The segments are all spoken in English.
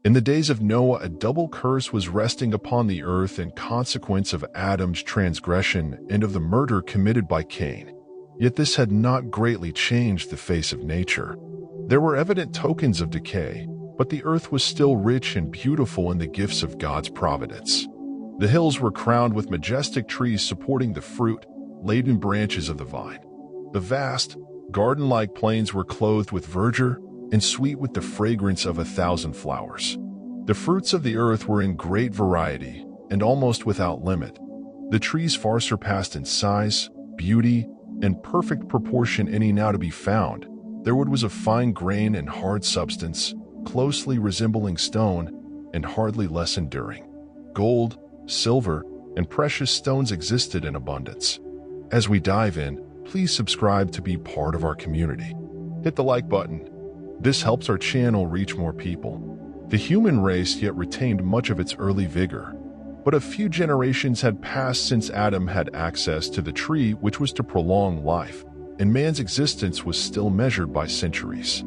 In the days of Noah, a double curse was resting upon the earth in consequence of Adam's transgression and of the murder committed by Cain. Yet this had not greatly changed the face of nature. There were evident tokens of decay, but the earth was still rich and beautiful in the gifts of God's providence. The hills were crowned with majestic trees supporting the fruit-laden branches of the vine. The vast, garden-like plains were clothed with verdure and sweet with the fragrance of 1,000 flowers. The fruits of the earth were in great variety and almost without limit. The trees far surpassed in size, beauty, and perfect proportion any now to be found. Their wood was of fine grain and hard substance, closely resembling stone, and hardly less enduring. Gold, silver, and precious stones existed in abundance. As we dive in, please subscribe to be part of our community. Hit the like button. This helps our channel reach more people. The human race yet retained much of its early vigor, but a few generations had passed since Adam had access to the tree which was to prolong life, and man's existence was still measured by centuries.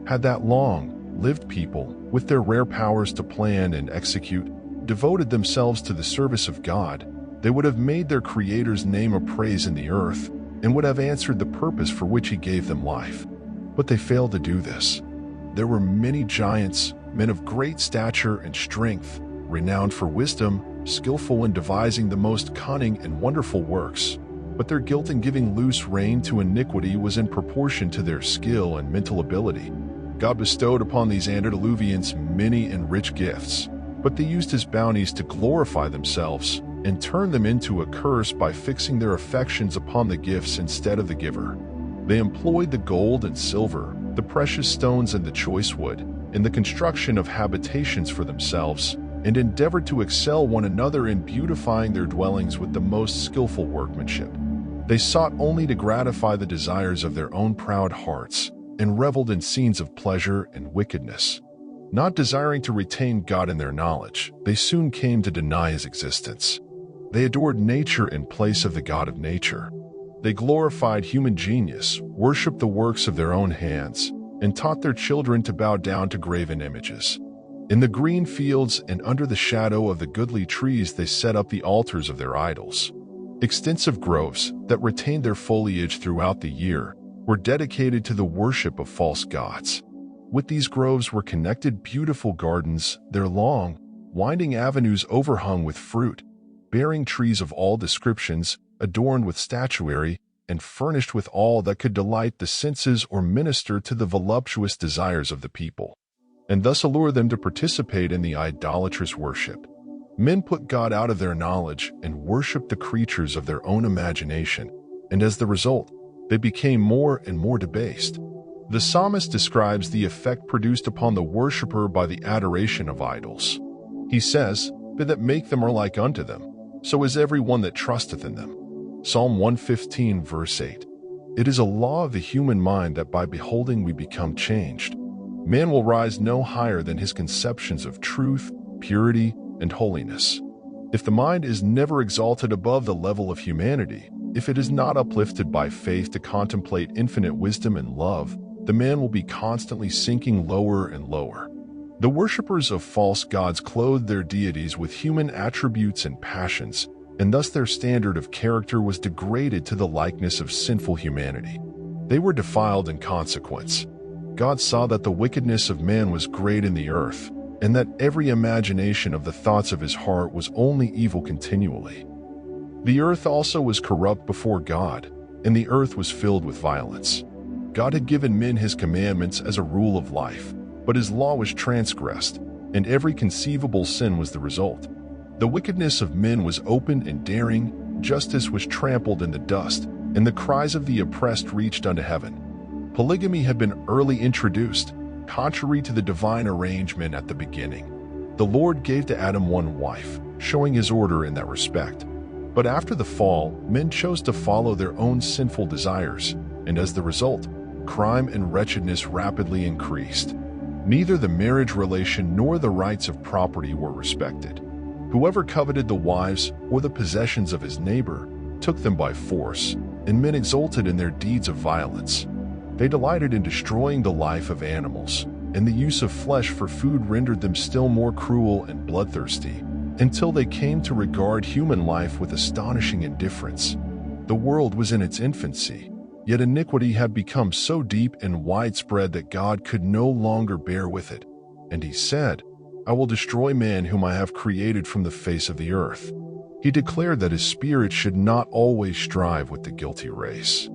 Had that long-lived people, with their rare powers to plan and execute, devoted themselves to the service of God, they would have made their Creator's name a praise in the earth and would have answered the purpose for which He gave them life. But they failed to do this. There were many giants, men of great stature and strength, renowned for wisdom, skillful in devising the most cunning and wonderful works. But their guilt in giving loose rein to iniquity was in proportion to their skill and mental ability. God bestowed upon these antediluvians many and rich gifts, but they used His bounties to glorify themselves and turn them into a curse by fixing their affections upon the gifts instead of the giver. They employed the gold and silver, the precious stones and the choice wood, in the construction of habitations for themselves, and endeavored to excel one another in beautifying their dwellings with the most skillful workmanship. They sought only to gratify the desires of their own proud hearts, and reveled in scenes of pleasure and wickedness. Not desiring to retain God in their knowledge, they soon came to deny His existence. They adored nature in place of the God of nature. They glorified human genius, worshipped the works of their own hands, and taught their children to bow down to graven images. In the green fields and under the shadow of the goodly trees they set up the altars of their idols. Extensive groves that retained their foliage throughout the year were dedicated to the worship of false gods. With these groves were connected beautiful gardens, their long, winding avenues overhung with fruit, bearing trees of all descriptions, adorned with statuary, and furnished with all that could delight the senses or minister to the voluptuous desires of the people, and thus allure them to participate in the idolatrous worship. Men put God out of their knowledge and worshiped the creatures of their own imagination, and as the result, they became more and more debased. The psalmist describes the effect produced upon the worshipper by the adoration of idols. He says, "They that make them are like unto them, so is every one that trusteth in them." Psalm 115, verse 8. It is a law of the human mind that by beholding we become changed. Man will rise no higher than his conceptions of truth, purity, and holiness. If the mind is never exalted above the level of humanity, if it is not uplifted by faith to contemplate infinite wisdom and love, the man will be constantly sinking lower and lower. The worshippers of false gods clothed their deities with human attributes and passions, and thus their standard of character was degraded to the likeness of sinful humanity. They were defiled in consequence. God saw that the wickedness of man was great in the earth, and that every imagination of the thoughts of his heart was only evil continually. The earth also was corrupt before God, and the earth was filled with violence. God had given men His commandments as a rule of life, but His law was transgressed, and every conceivable sin was the result. The wickedness of men was open and daring, justice was trampled in the dust, and the cries of the oppressed reached unto heaven. Polygamy had been early introduced, contrary to the divine arrangement at the beginning. The Lord gave to Adam one wife, showing His order in that respect. But after the fall, men chose to follow their own sinful desires, and as the result, crime and wretchedness rapidly increased. Neither the marriage relation nor the rights of property were respected. Whoever coveted the wives or the possessions of his neighbor took them by force, and men exulted in their deeds of violence. They delighted in destroying the life of animals, and the use of flesh for food rendered them still more cruel and bloodthirsty, until they came to regard human life with astonishing indifference. The world was in its infancy, yet iniquity had become so deep and widespread that God could no longer bear with it. And he said, "I will destroy man whom I have created from the face of the earth." He declared that his spirit should not always strive with the guilty race.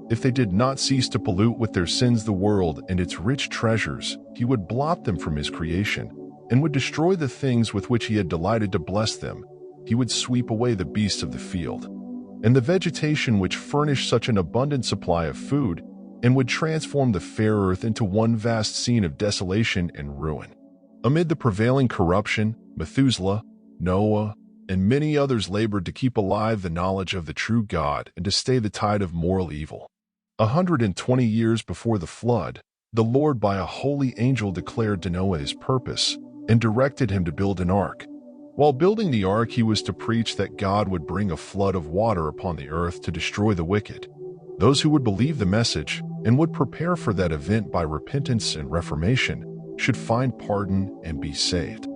If they did not cease to pollute with their sins the world and its rich treasures, he would blot them from his creation, and would destroy the things with which he had delighted to bless them. He would sweep away the beasts of the field, and the vegetation which furnished such an abundant supply of food, and would transform the fair earth into one vast scene of desolation and ruin. Amid the prevailing corruption, Methuselah, Noah, and many others labored to keep alive the knowledge of the true God and to stay the tide of moral evil. 120 years before the flood, the Lord by a holy angel declared to Noah his purpose and directed him to build an ark. While building the ark, he was to preach that God would bring a flood of water upon the earth to destroy the wicked. Those who would believe the message and would prepare for that event by repentance and reformation should find pardon and be saved.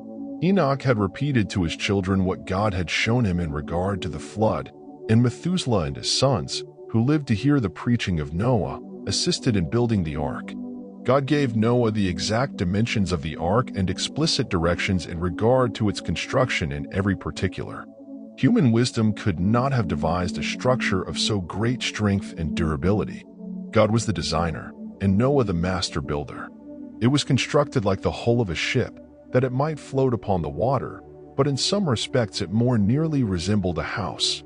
Enoch had repeated to his children what God had shown him in regard to the flood, and Methuselah and his sons, who lived to hear the preaching of Noah, assisted in building the ark. God gave Noah the exact dimensions of the ark and explicit directions in regard to its construction in every particular. Human wisdom could not have devised a structure of so great strength and durability. God was the designer, and Noah the master builder. It was constructed like the hull of a ship, that it might float upon the water, but in some respects it more nearly resembled a house.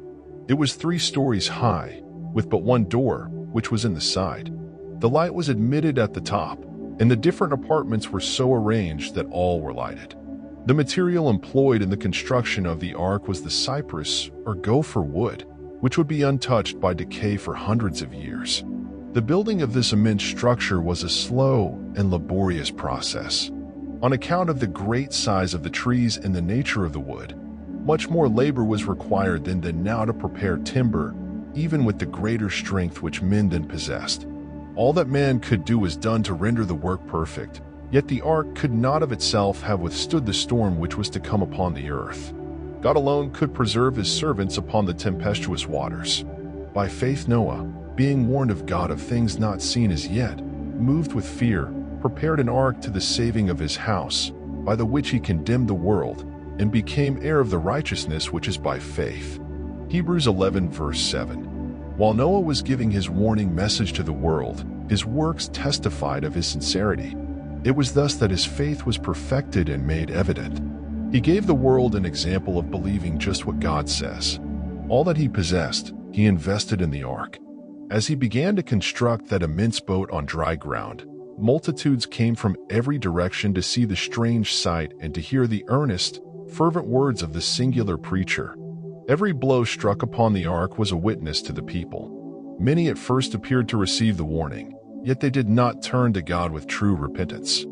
It was 3 stories high, with but one door, which was in the side. The light was admitted at the top, and the different apartments were so arranged that all were lighted. The material employed in the construction of the ark was the cypress or gopher wood, which would be untouched by decay for hundreds of years. The building of this immense structure was a slow and laborious process. On account of the great size of the trees and the nature of the wood, much more labor was required than now to prepare timber, even with the greater strength which men then possessed. All that man could do was done to render the work perfect, yet the ark could not of itself have withstood the storm which was to come upon the earth. God alone could preserve his servants upon the tempestuous waters. By faith Noah, being warned of God of things not seen as yet, moved with fear, prepared an ark to the saving of his house, by the which he condemned the world, and became heir of the righteousness which is by faith. Hebrews 11 verse 7. While Noah was giving his warning message to the world, his works testified of his sincerity. It was thus that his faith was perfected and made evident. He gave the world an example of believing just what God says. All that he possessed, he invested in the ark. As he began to construct that immense boat on dry ground, multitudes came from every direction to see the strange sight and to hear the earnest, fervent words of the singular preacher. Every blow struck upon the ark was a witness to the people. Many at first appeared to receive the warning, yet they did not turn to God with true repentance.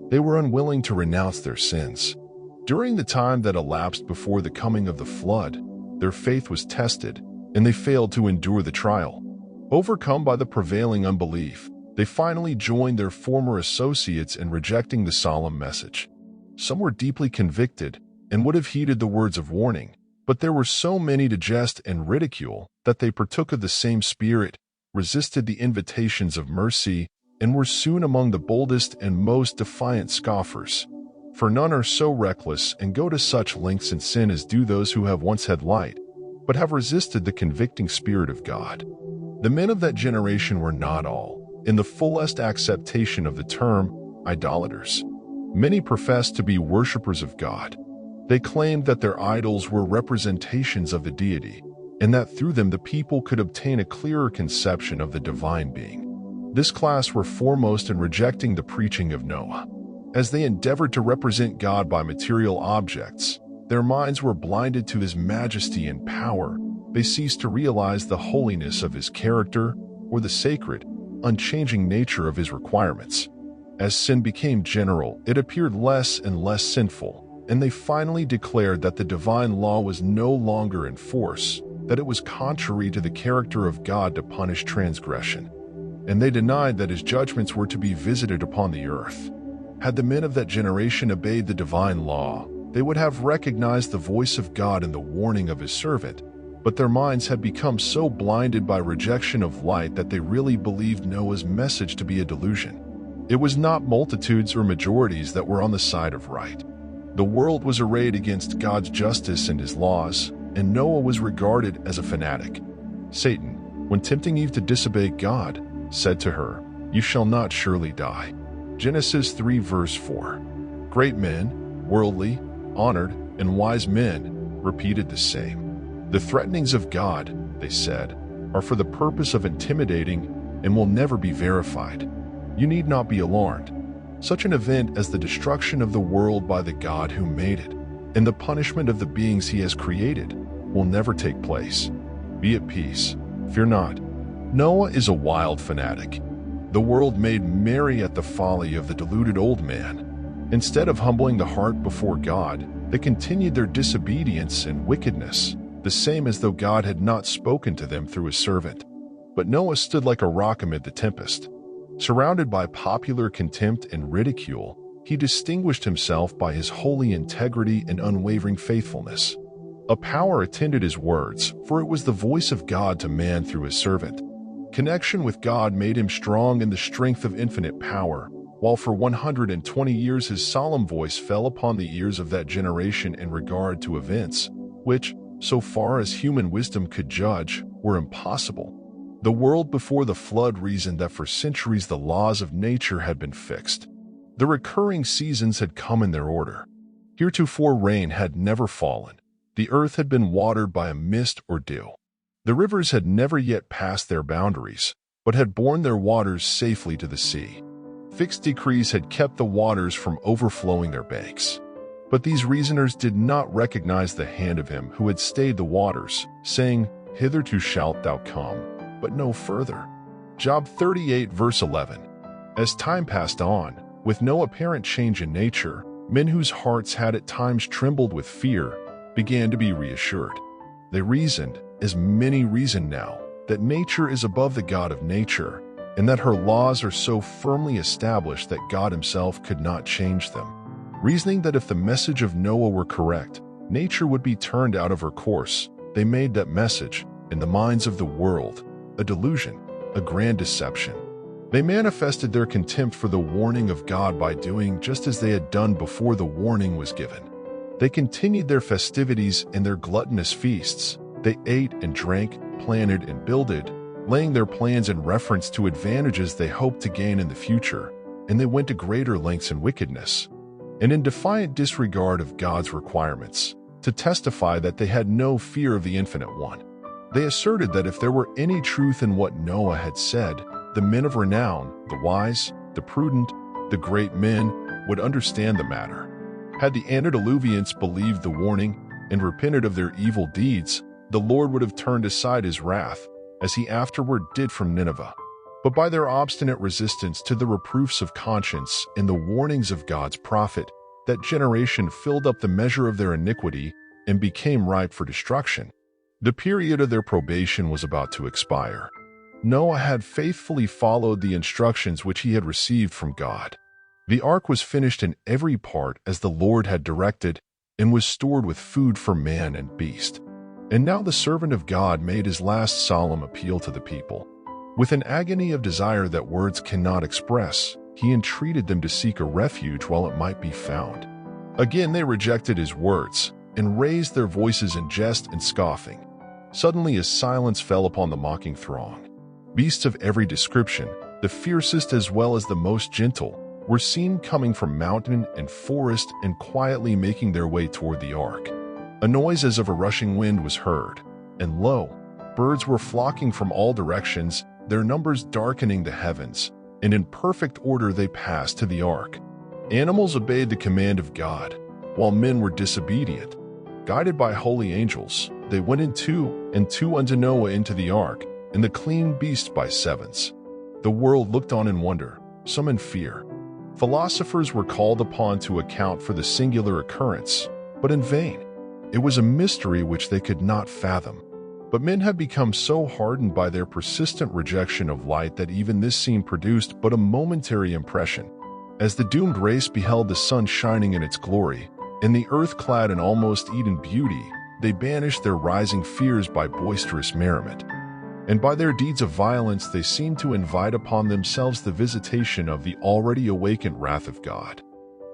They were unwilling to renounce their sins. During the time that elapsed before the coming of the flood, their faith was tested, and they failed to endure the trial. Overcome by the prevailing unbelief, they finally joined their former associates in rejecting the solemn message. Some were deeply convicted and would have heeded the words of warning, but there were so many to jest and ridicule that they partook of the same spirit, resisted the invitations of mercy, and were soon among the boldest and most defiant scoffers. For none are so reckless and go to such lengths in sin as do those who have once had light, but have resisted the convicting Spirit of God. The men of that generation were not all, in the fullest acceptation of the term, idolaters. Many professed to be worshippers of God. They claimed that their idols were representations of the deity, and that through them the people could obtain a clearer conception of the divine being. This class were foremost in rejecting the preaching of Noah. As they endeavored to represent God by material objects, their minds were blinded to his majesty and power. They ceased to realize the holiness of his character or the sacred, unchanging nature of his requirements. As sin became general, it appeared less and less sinful, and they finally declared that the divine law was no longer in force, that it was contrary to the character of God to punish transgression, and they denied that his judgments were to be visited upon the earth. Had the men of that generation obeyed the divine law, they would have recognized the voice of God in the warning of his servant, but their minds had become so blinded by rejection of light that they really believed Noah's message to be a delusion. It was not multitudes or majorities that were on the side of right. The world was arrayed against God's justice and his laws, and Noah was regarded as a fanatic. Satan, when tempting Eve to disobey God, said to her, "You shall not surely die." Genesis 3 verse 4. Great men, worldly, honored, and wise men repeated the same. The threatenings of God, they said, are for the purpose of intimidating and will never be verified. You need not be alarmed. Such an event as the destruction of the world by the God who made it, and the punishment of the beings he has created, will never take place. Be at peace. Fear not. Noah is a wild fanatic. The world made merry at the folly of the deluded old man. Instead of humbling the heart before God, they continued their disobedience and wickedness, the same as though God had not spoken to them through his servant. But Noah stood like a rock amid the tempest. Surrounded by popular contempt and ridicule, he distinguished himself by his holy integrity and unwavering faithfulness. A power attended his words, for it was the voice of God to man through his servant. Connection with God made him strong in the strength of infinite power, while for 120 years his solemn voice fell upon the ears of that generation in regard to events, which, so far as human wisdom could judge, were impossible. The world before the flood reasoned that for centuries the laws of nature had been fixed. The recurring seasons had come in their order. Heretofore rain had never fallen. The earth had been watered by a mist or dew. The rivers had never yet passed their boundaries, but had borne their waters safely to the sea. Fixed decrees had kept the waters from overflowing their banks. But these reasoners did not recognize the hand of him who had stayed the waters, saying, "Hitherto shalt thou come, but no further." Job 38 verse 11. As time passed on, with no apparent change in nature, men whose hearts had at times trembled with fear began to be reassured. They reasoned, as many reason now, that nature is above the God of nature, and that her laws are so firmly established that God himself could not change them. Reasoning that if the message of Noah were correct, nature would be turned out of her course, they made that message, in the minds of the world, a delusion, a grand deception. They manifested their contempt for the warning of God by doing just as they had done before the warning was given. They continued their festivities and their gluttonous feasts. They ate and drank, planted and builded, laying their plans in reference to advantages they hoped to gain in the future, and they went to greater lengths in wickedness, and in defiant disregard of God's requirements, to testify that they had no fear of the Infinite One. They asserted that if there were any truth in what Noah had said, the men of renown, the wise, the prudent, the great men, would understand the matter. Had the antediluvians believed the warning and repented of their evil deeds, the Lord would have turned aside his wrath, as he afterward did from Nineveh. But by their obstinate resistance to the reproofs of conscience and the warnings of God's prophet, that generation filled up the measure of their iniquity and became ripe for destruction. The period of their probation was about to expire. Noah had faithfully followed the instructions which he had received from God. The ark was finished in every part as the Lord had directed, and was stored with food for man and beast. And now the servant of God made his last solemn appeal to the people. With an agony of desire that words cannot express, he entreated them to seek a refuge while it might be found. Again they rejected his words, and raised their voices in jest and scoffing. Suddenly a silence fell upon the mocking throng. Beasts of every description, the fiercest as well as the most gentle, were seen coming from mountain and forest and quietly making their way toward the ark. A noise as of a rushing wind was heard, and lo, birds were flocking from all directions, their numbers darkening the heavens, and in perfect order they passed to the ark. Animals obeyed the command of God, while men were disobedient. Guided by holy angels, they went in two and two unto Noah into the ark, and the clean beasts by sevens. The world looked on in wonder, some in fear. Philosophers were called upon to account for the singular occurrence, but in vain. It was a mystery which they could not fathom. But men had become so hardened by their persistent rejection of light that even this scene produced but a momentary impression. As the doomed race beheld the sun shining in its glory, and the earth clad in almost Eden beauty, they banished their rising fears by boisterous merriment. And by their deeds of violence they seemed to invite upon themselves the visitation of the already awakened wrath of God.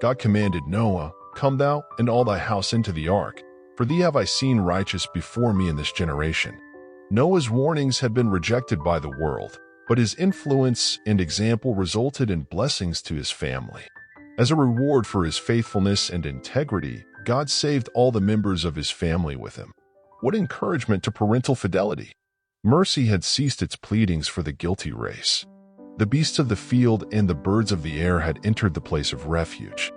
God commanded Noah, "Come thou and all thy house into the ark, for thee have I seen righteous before me in this generation." Noah's warnings had been rejected by the world, but his influence and example resulted in blessings to his family. As a reward for his faithfulness and integrity, God saved all the members of his family with him. What encouragement to parental fidelity! Mercy had ceased its pleadings for the guilty race. The beasts of the field and the birds of the air had entered the place of refuge.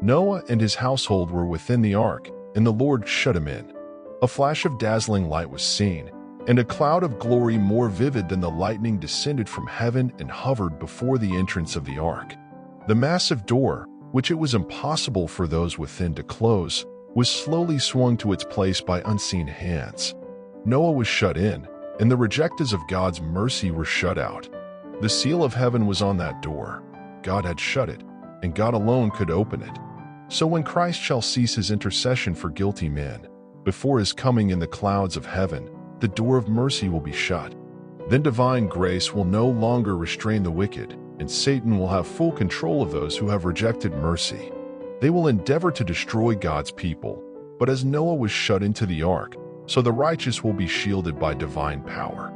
Noah and his household were within the ark, and the Lord shut him in. A flash of dazzling light was seen, and a cloud of glory more vivid than the lightning descended from heaven and hovered before the entrance of the ark. The massive door, which it was impossible for those within to close, was slowly swung to its place by unseen hands. Noah was shut in, and the rejectors of God's mercy were shut out. The seal of heaven was on that door. God had shut it, and God alone could open it. So when Christ shall cease his intercession for guilty men, before his coming in the clouds of heaven, the door of mercy will be shut. Then divine grace will no longer restrain the wicked, and Satan will have full control of those who have rejected mercy. They will endeavor to destroy God's people, but as Noah was shut into the ark, so the righteous will be shielded by divine power.